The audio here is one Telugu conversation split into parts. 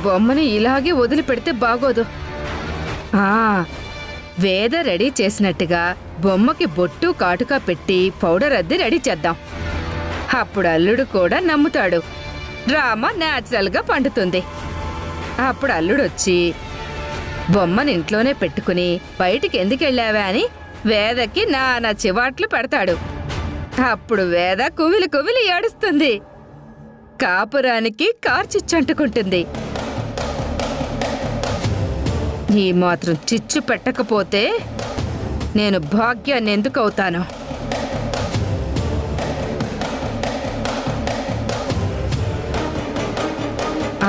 బొమ్మని ఇలాగే వదిలిపెడితే బాగోదు. వేద రెడీ చేసినట్టుగా బొమ్మకి బొట్టు కాటుకా పెట్టి పౌడర్ అద్ది రెడీ చేద్దాం. అప్పుడు అల్లుడు కూడా నమ్ముతాడు. డ్రామా న్యాచురల్గా పండుతుంది. అప్పుడు అల్లుడొచ్చి బొమ్మని ఇంట్లోనే పెట్టుకుని బయటికి ఎందుకెళ్ళావా అని వేదకి నానా చివాట్లు పెడతాడు. అప్పుడు వేద కువిలి కువిలి ఏడుస్తుంది. కాపురానికి కార్చిచ్చంటుకుంటుంది. ఈ మాత్రం చిచ్చు పెట్టకపోతే నేను భాగ్యాన్ని ఎందుకవుతాను?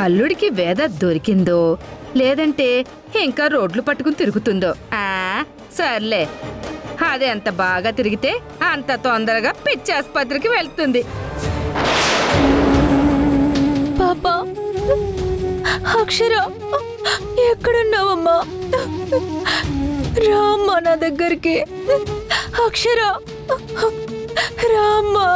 అల్లుడికి వేద దొరికిందో లేదంటే ఇంకా రోడ్లు పట్టుకుని తిరుగుతుందో. సర్లే, అది ఎంత బాగా తిరిగితే అంత తొందరగా పిచ్చి ఆసుపత్రికి వెళ్తుంది. పాపా, అక్షర ఎక్కడున్నావమ్మా? రామ్మా నా దగ్గరికి. అక్షర రామ్మా.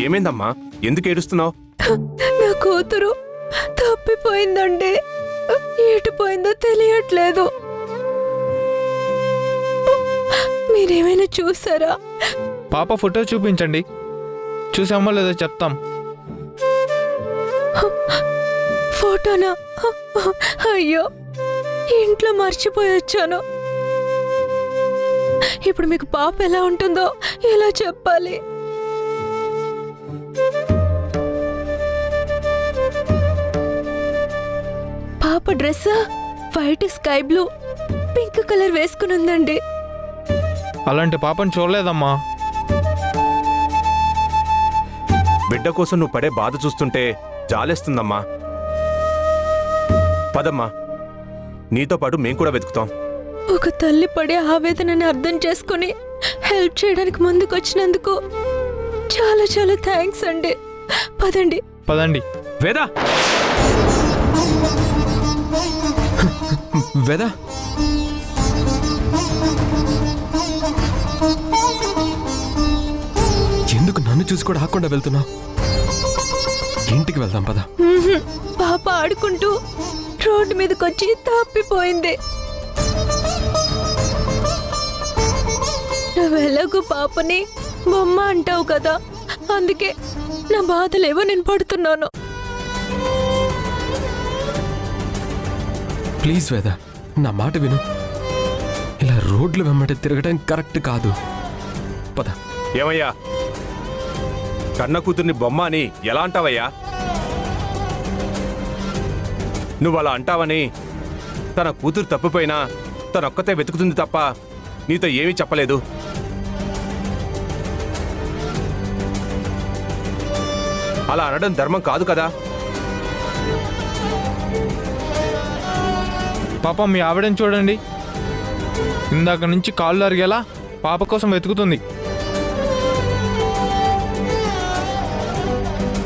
ఏమైందమ్మా? ఎందుకు ఏడుస్తున్నావు? నా కూతురు తప్పిపోయిందండి. ఎటు పోయిందో తెలియట్లేదు. మీరేమైనా చూసారా? పాప ఫోటో చూపించండి, చూసామో లేదో చెప్తాం. ఫోటోనా? అయ్యో, ఇంట్లో మర్చిపోయి వచ్చాను. ఇప్పుడు మీకు పాప ఎలా ఉంటుందో ఎలా చెప్పాలి? పాప dress white sky blue pink colour వేసుకుని ఉందండి. అలాంటి పాపను చూడలేదమ్మా. బిడ్డ కోసం నువ్వు పడే బాధ చూస్తుంటే జాలేస్తుందమ్మా. పదమ్మా, నీతో పాటు మేం కూడా వెతుకుతాం. ఒక తల్లి పడే ఆవేదనని అర్థం చేసుకుని హెల్ప్ చేయడానికి ముందుకొచ్చినందుకు చాలా చాలా థ్యాంక్స్ అండి. పదండి పదండి. వేదా, వేదా, ఎందుకు నన్ను చూసి కూడా ఆకుండా వెళ్తున్నావు? ఇంటికి వెళ్దాం పద. పాప ఆడుకుంటూ రోడ్డు మీదకొచ్చి తప్పిపోయింది. నువ్వెలాగూ పాపని బొమ్మ అంటావు కదా, అందుకే నా బాధలేవో నేను పడుతున్నాను. ప్లీజ్ వేదా, నా మాట విను. ఇలా రోడ్లు వెంబడి తిరగడం కరెక్ట్ కాదు. పద. ఏమయ్యా, కన్న కూతుర్ని బొమ్మ అని ఎలా అంటావయ్యా? నువ్వు అలా అంటావని తన కూతురు తప్పిపోయినా తనొక్కతే వెతుకుతుంది తప్ప నీతో ఏమీ చెప్పలేదు. అలా అనడం ధర్మం కాదు కదా. పాపం మీ ఆవిడని చూడండి, ఇందాక నుంచి కాళ్ళు అరిగేలా పాప కోసం వెతుకుతుంది.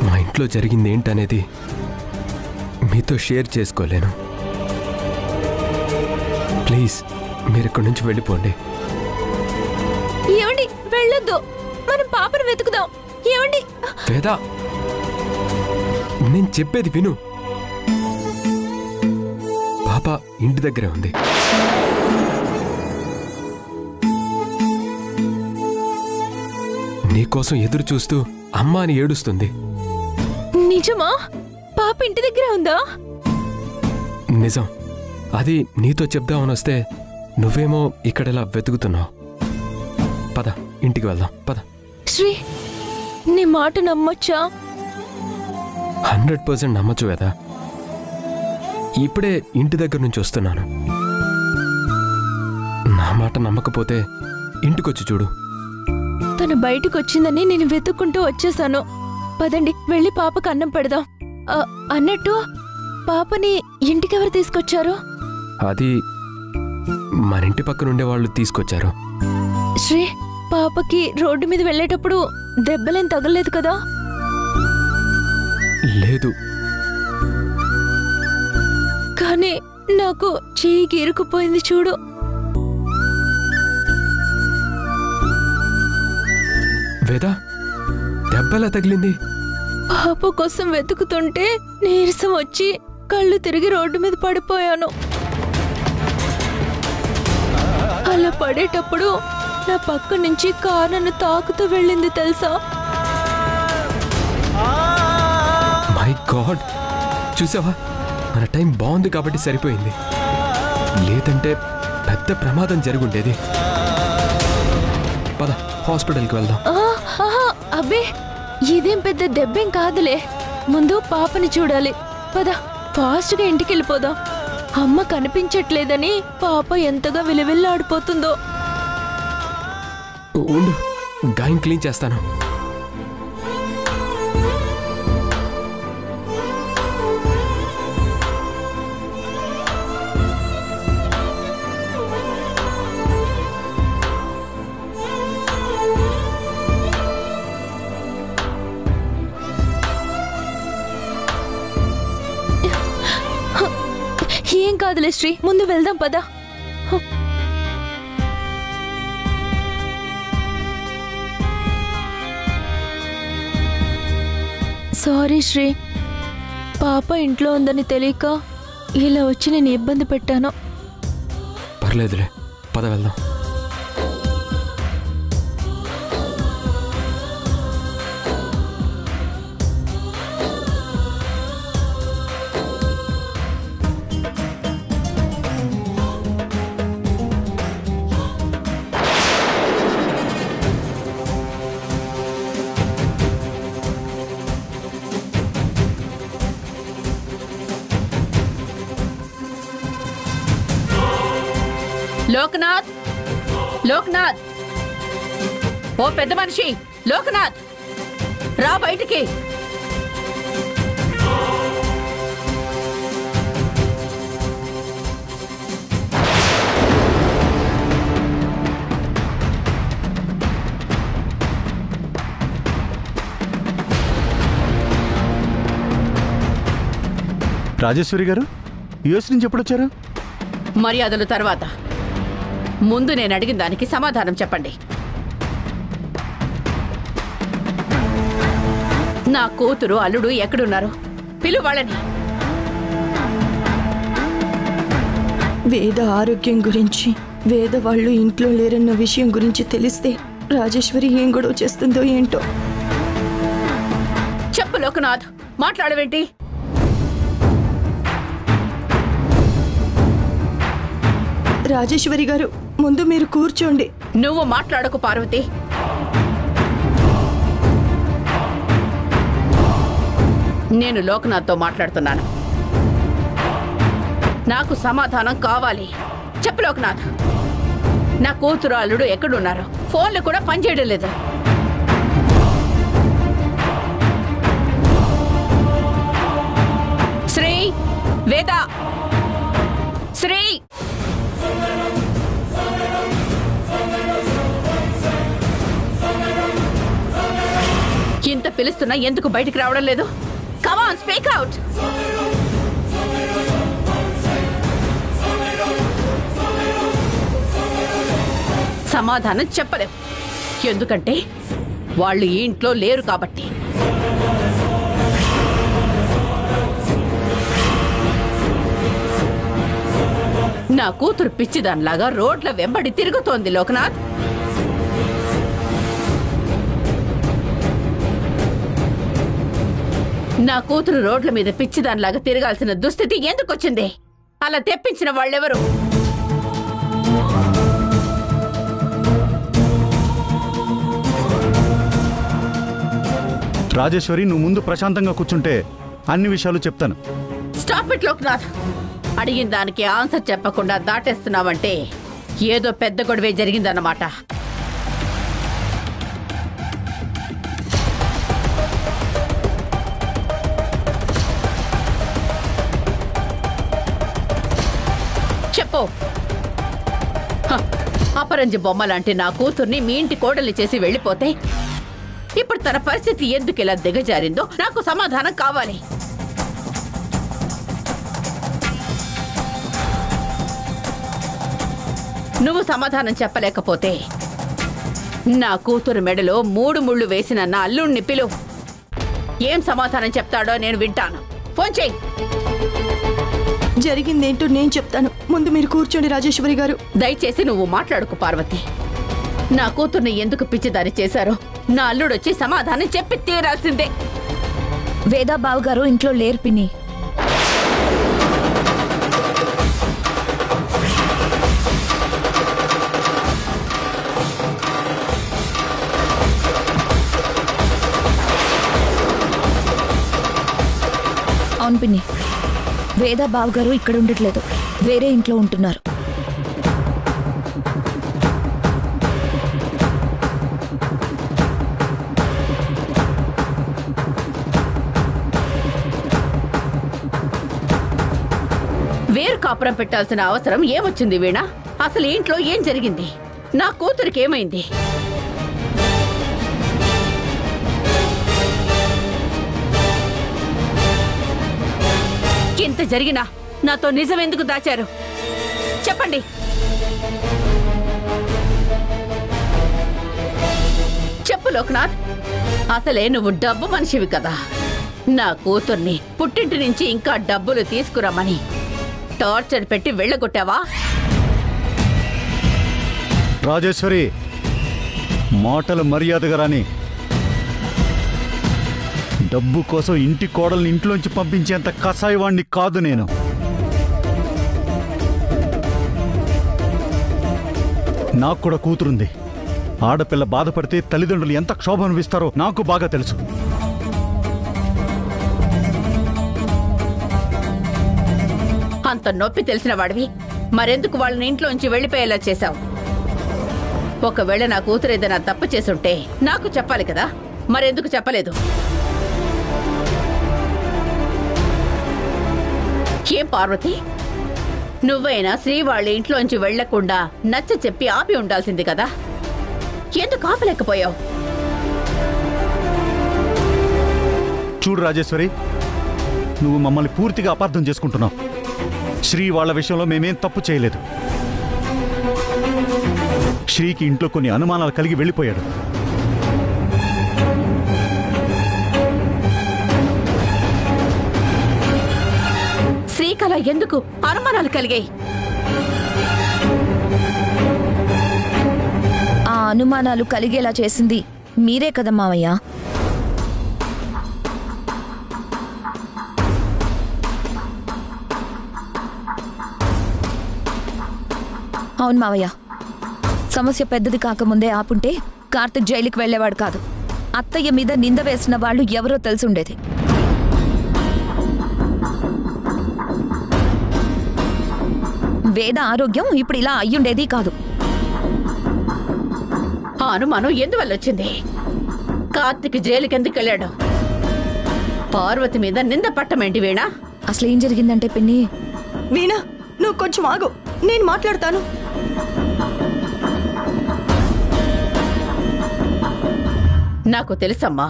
మా ఇంట్లో జరిగింది ఏంటనేది మీతో షేర్ చేసుకోలేను. ప్లీజ్ మీరు ఇక్కడి నుంచి వెళ్ళిపోండి. ఏమండి, వెళ్ళొద్దు, మనం పాపను వెతుకుదాం. ఏమండి? వేదా, నేను చెప్పేది విను. పాప ఇంటి దగ్గరే ఉంది. నీకోసం ఎదురు చూస్తూ అమ్మ అని ఏడుస్తుంది. నిజమా? పాప ఇంటి దగ్గరే ఉందా? నిజం. అది నీతో చెప్దామని వస్తే నువ్వేమో ఇక్కడెలా వెతుకుతున్నావు. పద, ఇంటికి వెళ్దాం పద. శ్రీ, నీ మాట నమ్మొచ్చా? 100% నమ్మచ్చు వేదా. ఇప్పుడే ఇంటి దగ్గర నుంచి వస్తున్నాను. నా మాట నమ్మకపోతే ఇంటికొచ్చి చూడు. తను బయటకు వచ్చిందని నేను వెతుక్కుంటూ వచ్చేసాను. పదండి, వెళ్ళి పాపకు అన్నం పెడదాం. అన్నట్టు పాపని ఇంటికెవరు తీసుకొచ్చారు? అది మన ఇంటి పక్కన ఉండే వాళ్ళు తీసుకొచ్చారు. శ్రీ, పాపకి రోడ్డు మీద వెళ్ళేటప్పుడు దెబ్బలేం తగలేదు కదా? లేదు, కానీ నాకు చెయ్యి గీరుకుపోయింది చూడు. వేద, దెబ్బలా తగిలింది? పాప కోసం వెతుకుతుంటే నీరసం వచ్చి కళ్ళు తిరిగి రోడ్డు మీద పడిపోయాను. అలా పడేటప్పుడు నా పక్క నుంచి కారు నన్ను తాకుతూ వెళ్ళింది తెలుసా? మై గాడ్, చూసావా, మన టైం బాగుంది కాబట్టి సరిపోయింది. లేదంటే పెద్ద ప్రమాదం జరుగుండేది. పద, హాస్పిటల్కి వెళ్దాం. అబ్బే, ఇదేం పెద్ద దెబ్బేం కాదులే. ముందు పాపని చూడాలి. పద, ఫాస్ట్గా ఇంటికి వెళ్ళిపోదాం. అమ్మ కనిపించట్లేదని పాప ఎంతగా విలువిల్లాడిపోతుందో. ఉండు, గాయం క్లీన్ చేస్తాను. ఏం కాదులే శ్రీ, ముందు వెళ్దాం పద. సారీ శ్రీ, పాప ఇంట్లో ఉందని తెలియక ఇలా వచ్చి నేను ఇబ్బంది పెట్టాను. పర్లేదులే, పద వెళ్దాం. లోక్నాథ్, లోక్నాథ్, ఓ పెద్ద మనిషి, లోక్నాథ్ రా బయటికి. రాజేశ్వరి గారు, యుఎస్ నుంచి ఎప్పుడొచ్చారు? మర్యాదలు తర్వాత, ముందు నేను అడిగిన దానికి సమాధానం చెప్పండి. నా కూతురు అల్లుడు ఎక్కడున్నారు? పిలు వాళ్ళని. వేద ఆరోగ్యం గురించి, వేద వాళ్ళు ఇంట్లో లేరన్న విషయం గురించి తెలిస్తే రాజేశ్వరి ఏం గొడవ చేస్తుందో ఏంటో. చెప్పు లోకనాథ్, మాట్లాడవేంటి? రాజేశ్వరి గారు, ముందు మీరు కూర్చోండి. నువ్వు మాట్లాడకు పార్వతి. నేను లోకనాథ్తో మాట్లాడుతున్నాను. నాకు సమాధానం కావాలి. చెప్పు లోకనాథ్, నా కూతురు అల్లుడు ఎక్కడున్నారు? ఫోన్లు కూడా పనిచేయడం లేదు. శ్రీ, వేద, శ్రీ, ఇంత పిలుస్తున్నా ఎందుకు బయటికి రావడం లేదు? Come on, speak out. సమాధానం చెప్పలేవు, ఎందుకంటే వాళ్ళు ఈ ఇంట్లో లేరు కాబట్టి. నా కూతురు పిచ్చిదానిలాగా రోడ్ల వెంబడి తిరుగుతోంది లోకనాథ్. నా కూతురు రోడ్ల మీద పిచ్చిదానిలాగా తిరగాల్సిన దుస్థితి ఎందుకు వచ్చింది? అలా తెప్పించిన వాళ్ళెవరు? రాజేశ్వరి, నువ్వు ముందు ప్రశాంతంగా కూర్చుంటే అన్ని విషయాలు చెప్తాను. Stop it Loknath. అడిగిన దానికి ఆన్సర్ చెప్పకుండా దాటేస్తున్నావంటే ఏదో పెద్ద గొడవే జరిగిందన్నమాట. చెప్పు. అపరంజి బొమ్మ లాంటి నా కూతుర్ని మీ ఇంటి కోడలి చేసి వెళ్ళిపోతే ఇప్పుడు తన పరిస్థితి ఎందుకు ఇలా దిగజారిందో నాకు సమాధానం కావాలి. నువ్వు సమాధానం చెప్పలేకపోతే నా కూతురు మెడలో 3 ముళ్ళు వేసిన నా అల్లుణ్ణి పిలువు. ఏం సమాధానం చెప్తాడో నేను వింటాను. ఫోన్ చెయ్యి. జరిగిందేంటో నేను చెప్తాను. ముందు మీరు కూర్చోండి రాజేశ్వరి గారు. దయచేసి నువ్వు మాట్లాడుకు పార్వతి. నా కూతుర్ని ఎందుకు పిచ్చిదారి చేశారో నా అల్లుడొచ్చి సమాధానం చెప్పి తీరాల్సిందే. వేదా బావగారు ఇంట్లో లేరు పిన్ని. అవును పిన్ని, వేదా బావగారు ఇక్కడ ఉండట్లేదు, వేరే ఇంట్లో ఉంటున్నారు. వేరు కాపురం పెట్టాల్సిన అవసరం ఏమొచ్చింది వీణ? అసలు ఇంట్లో ఏం జరిగింది? నా కూతురికి ఏమైంది? ఇంత జరిగినా నాతో నిజం ఎందుకు దాచారు? చెప్పండి. చెప్పు లోక్నాథ్. అసలే నువ్వు డబ్బు మనిషివి కదా. నా కూతుర్ని పుట్టింటి నుంచి ఇంకా డబ్బులు తీసుకురమ్మని టార్చర్ పెట్టి వెళ్ళగొట్టావా? రాజేశ్వరి, మాటలు మర్యాదగా రాని. డబ్బు కోసం ఇంటి కోడల్ని ఇంట్లోంచి పంపించేంత కసాయివాణ్ణి కాదు నేను. నాకు కూడా కూతురుంది. ఆడపిల్ల బాధపడితే తల్లిదండ్రులు ఎంత క్షోభ అనిపిస్తారో నాకు బాగా తెలుసు. అంత నొప్పి తెలిసిన వాడివి మరెందుకు వాళ్ళని ఇంట్లోంచి వెళ్ళిపోయేలా చేశావు? ఒకవేళ నా కూతురు ఏదైనా తప్పు చేసుంటే నాకు చెప్పాలి కదా, మరెందుకు చెప్పలేదు? ఏం పార్వతి, నువ్వైనా శ్రీ వాళ్ళ ఇంట్లోంచి వెళ్లకుండా నచ్చ చెప్పి ఆపి ఉండాల్సింది కదా, ఎందుకు ఆపలేకపోయావు? చూడు రాజేశ్వరి, నువ్వు మమ్మల్ని పూర్తిగా అపార్థం చేసుకుంటున్నావు. శ్రీ వాళ్ళ విషయంలో మేమేం తప్పు చేయలేదు. శ్రీకి ఇంట్లో కొన్ని అనుమానాలు కలిగి వెళ్ళిపోయాడు. శ్రీకళ ఎందుకు అనుమానాలు కలిగాయి? ఆ అనుమానాలు కలిగేలా చేసింది మీరే కదా మావయ్య. అవును మావయ్య, సమస్య పెద్దది కాకముందే ఆపుంటే కార్తిక్ జైలుకి వెళ్లేవాడు కాదు. అత్తయ్య మీద నింద వేసిన వాళ్ళు ఎవరో తెలుసుండేది. వేద ఆరోగ్యం ఇప్పుడు ఇలా అయ్యుండేది కాదు. ఆ అనుమానం ఎందువల్ల వచ్చింది? కార్తిక్ జైలుకి ఎందుకు వెళ్ళాడు? పార్వతి మీద నింద పట్టమేంటి వీణ? అసలు ఏం జరిగిందంటే పిన్ని, వీణా, నువ్వు కొంచెం ఆగు, నేను మాట్లాడతాను. నాకు తెలుసమ్మా,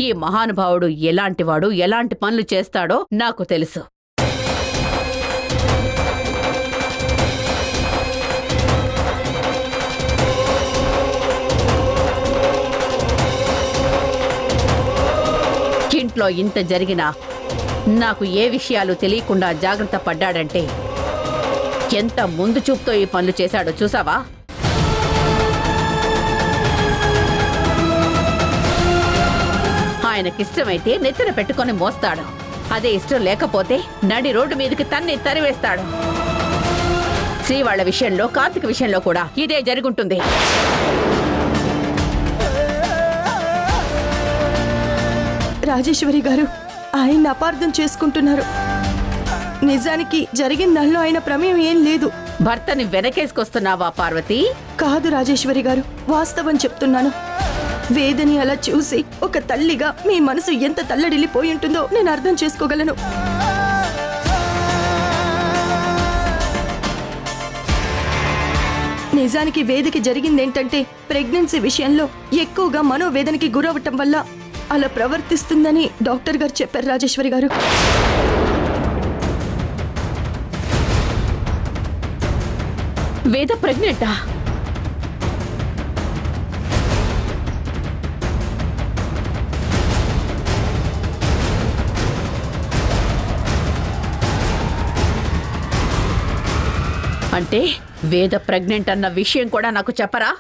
ఈ మహానుభావుడు ఎలాంటివాడు, ఎలాంటి పనులు చేస్తాడో నాకు తెలుసు. ఇంట్లో ఇంత జరిగినా నాకు ఏ విషయాలు తెలియకుండా జాగ్రత్త పడ్డాడంటే ఎంత ముందు చూపుతో ఈ పనులు చేశాడో చూసావా? ఆయనకిష్టమైతే నెత్తిన పెట్టుకొని మోస్తాడు, అదే ఇష్టం లేకపోతే నడి రోడ్డు మీదకి తన్ని తరివేస్తాడు. శ్రీ వాళ్ళ విషయంలో, కార్తిక్ విషయంలో కూడా ఇదే జరుగుంటుంది. రాజేశ్వరి గారు, ఆయన అపార్థం చేసుకుంటున్నారు. నిజానికి జరిగిన దానిలో ఆయన ప్రమేయం ఏం లేదు. భర్తని వెనకేసుకొస్తున్నావా పార్వతి? కాదు రాజేశ్వరి గారు, వాస్తవం చెప్తున్నాను. వేదని అలా చూసి ఒక తల్లిగా మీ మనసు ఎంత తల్లడిల్లిపోయి ఉంటుందో నేను అర్థం చేసుకోగలను. నిజానికి వేదకి జరిగిందేంటంటే ప్రెగ్నెన్సీ విషయంలో ఎక్కువగా మనోవేదనకి గురవటం వల్ల అలా ప్రవర్తిస్తుందని డాక్టర్ గారు చెప్పారు రాజేశ్వరి గారు. వేద ప్రెగ్నెంటా? అంటే వేద ప్రెగ్నెంట్ అన్న విషయం కూడా నాకు చెప్పరా?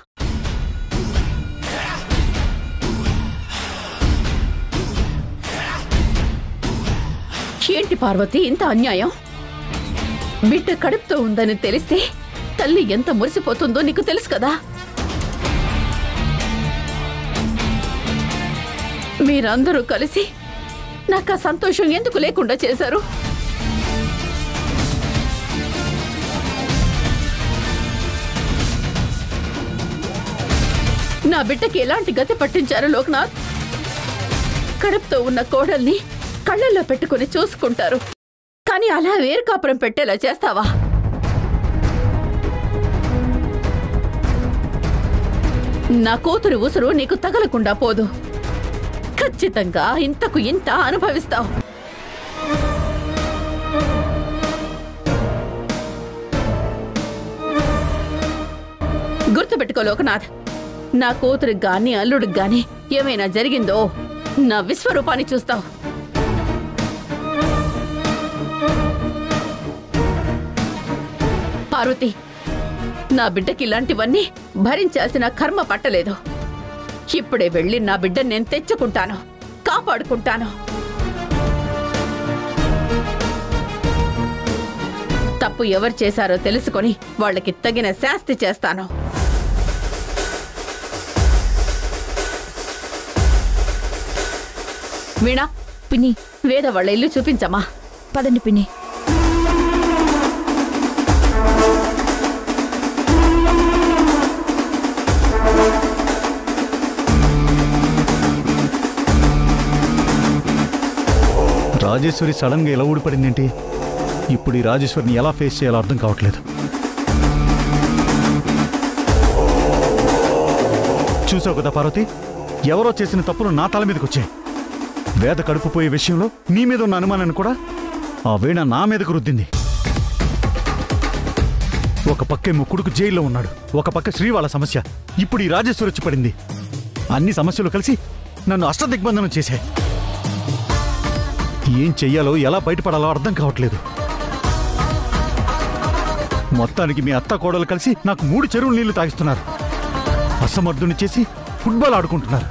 ఏంటి పార్వతి ఇంత అన్యాయం? బిడ్డ కడుపుతో ఉందని తెలిస్తే తల్లి ఎంత మురిసిపోతుందో నీకు తెలుసు కదా. మీరందరూ కలిసి నాకు ఆ సంతోషం ఎందుకు లేకుండా చేశారు? నా బిడ్డకి ఎలాంటి గతి పట్టించారు లోక్నాథ్? కడుపుతో ఉన్న కోడల్ని కళ్ళల్లో పెట్టుకుని చూసుకుంటారు, కానీ అలా వేరు కాపురం పెట్టేలా చేస్తావా? నా కూతురు ఉసురు నీకు తగలకుండా పోదు. ఖచ్చితంగా ఇంతకు ఇంత అనుభవిస్తావు. గుర్తుపెట్టుకో లోకనాథ్, నా కూతురికి గాని అల్లుడికి గాని ఏమైనా జరిగిందో నా విశ్వరూపాన్ని చూస్తావు. పార్వతి, నా బిడ్డకి ఇలాంటివన్నీ భరించాల్సిన కర్మ పట్టలేదు. ఇప్పుడే వెళ్ళి నా బిడ్డని నేను తెచ్చుకుంటాను, కాపాడుకుంటాను. తప్పు ఎవరు చేశారో తెలుసుకొని వాళ్ళకి తగిన శాస్తి చేస్తాను. వీణా, పిన్ని, వేద వాళ్ళ ఇల్లు చూపించమ్మా. పదండి పిన్ని. రాజేశ్వరి సడన్గా ఎలా ఊడిపడిందేంటి? ఇప్పుడు ఈ రాజేశ్వరిని ఎలా ఫేస్ చేయాలో అర్థం కావట్లేదు. చూసావు కదా పార్వతి, ఎవరో చేసిన తప్పులు నా తల మీదకి వచ్చాయి. వేద కడుపు పోయే విషయంలో నీ మీద ఉన్న అనుమానాన్ని కూడా ఆ వీణ నా మీదకు రుద్దింది. ఒక పక్కేమో కొడుకు జైల్లో ఉన్నాడు, ఒక పక్క శ్రీ వాళ్ళ సమస్య, ఇప్పుడు ఈ రాజేశ్వరి వచ్చి పడింది. అన్ని సమస్యలు కలిసి నన్ను అష్టదిగ్బంధనం చేశాయి. ఏం చెయ్యాలో ఎలా బయటపడాలో అర్థం కావట్లేదు. మొత్తానికి మీ అత్త కోడలు కలిసి నాకు 3 చెరువులు నీళ్లు తాగిస్తున్నారు. అసమర్థుని చేసి ఫుట్బాల్ ఆడుకుంటున్నారు.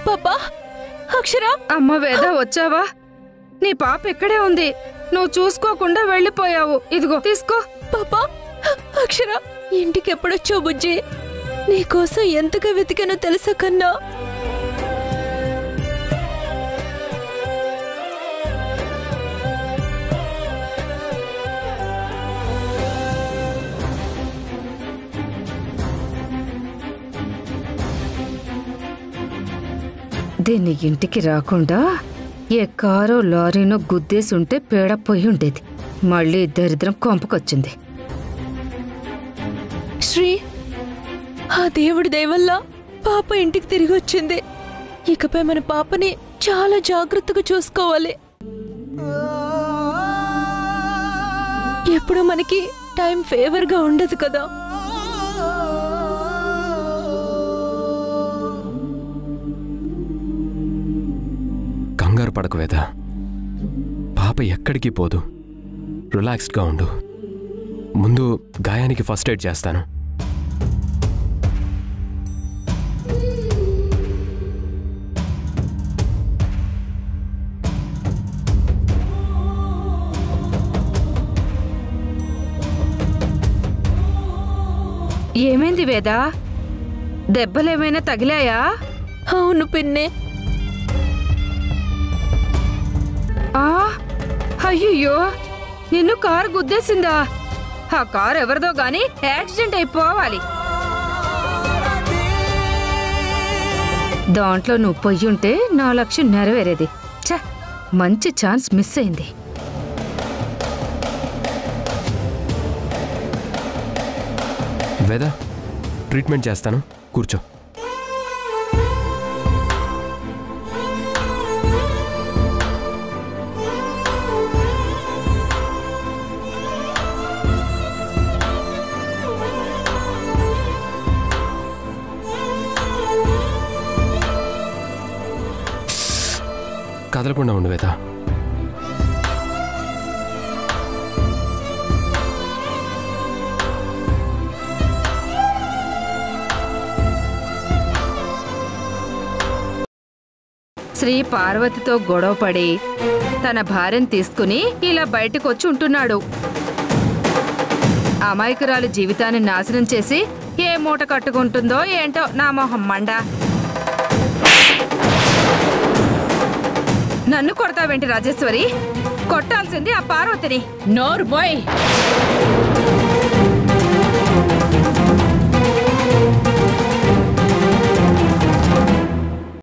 పాపా, అక్షర, అమ్మ వేద వచ్చావా? నీ పాప ఇక్కడే ఉంది, నువ్వు చూసుకోకుండా వెళ్ళిపోయావు. ఇదిగో తీసుకో. పాపా, అక్షర, ఇంటికి ఎప్పుడొచ్చో బుజ్జి? నీకోసం ఎంతగా వెతికానో తెలుసా కన్నా? దీన్ని ఇంటికి రాకుండా ఏ కారో లారీనో గుద్దేసుంటే పేడ పోయి ఉండేది. మళ్ళీ దరిద్రం కొంపకొచ్చింది. శ్రీ, ఆ దేవుడి దయవల్ల పాప ఇంటికి తిరిగి వచ్చింది. ఇకపై మన పాపని చాలా జాగ్రత్తగా చూసుకోవాలి. ఎప్పుడు మనకి టైం ఫేవర్గా ఉండదు కదా. కంగారు పడకు వేద, పాప ఎక్కడికి పోదు. రిలాక్స్డ్గా ఉండు. ముందు గాయానికి ఫస్ట్ ఎయిడ్ చేస్తాను. ఏమైంది వేద? దెబ్బలేమైనా తగిలాయా? అవును పిన్నే. అయ్యయ్యో, నిన్ను కారు గుద్దేసిందా? ఆ కారు ఎవరిదో గాని యాక్సిడెంట్ అయిపోవాలి. దాంట్లో నువ్వు పొయ్యి ఉంటే నా లక్ష్యం నెరవేరేది. ఛ, మంచి ఛాన్స్ మిస్ అయింది. వేద, ట్రీట్మెంట్ చేస్తాను, కూర్చో. కదలకుండా ఉండు వేద. శ్రీ పార్వతితో గొడవపడి తన భార్యను తీసుకుని ఇలా బయటకు వచ్చి ఉంటున్నాడు. అమాయకురాలి జీవితాన్ని నాశనం చేసి ఏ మూట కట్టుకుంటుందో ఏంటో నా మొహం మండ. నన్ను కొడతావేంటి రాజేశ్వరి? కొట్టాల్సింది ఆ పార్వతిని. నోరు బోయ్.